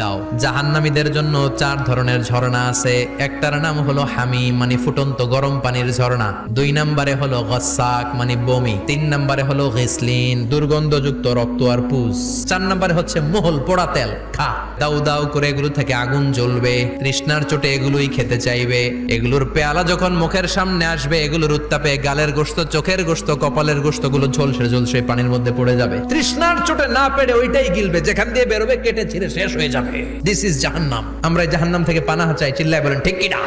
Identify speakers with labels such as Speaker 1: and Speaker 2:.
Speaker 1: দাও। জাহান্নামীদের জন্য 4 ধরনের ঝর্ণা আছে। একটার নাম হলো হামিম মানে ফুটন্ত গরম পানির ঝর্ণা, 2 নম্বরে হলো গসাক মানে বমি, 3 নম্বরে হলো গিসলিন দুর্গন্ধযুক্ত রক্ত আর পুজ, 4 নম্বরে হচ্ছে মোহল পোড়া তেল। খা, দাউ দাউ করে এগুলো থেকে আগুন জ্বলবে, তৃষ্ণার চোটে এগুলোই খেতে চাইবে। এগুলোর পেয়ালা যখন মুখের সামনে আসবে, এগুলোর উত্তাপে গালের গোশত, চোখের গোশত, কপালের গোশত গুলো ঝলসে ঝলসে পানির মধ্যে পড়ে যাবে। তৃষ্ণার চোটে না পেরে ওইটাই গিলবে, যেখান দিয়ে বেরোবে কেটে ছিঁড়ে শেষ হয়ে যাবে। দিস ইজ জাহান্নাম। আমরা এই জাহান্নাম থেকে পানাহা চাই, চিল্লায় বলেন ঠিক কিনা?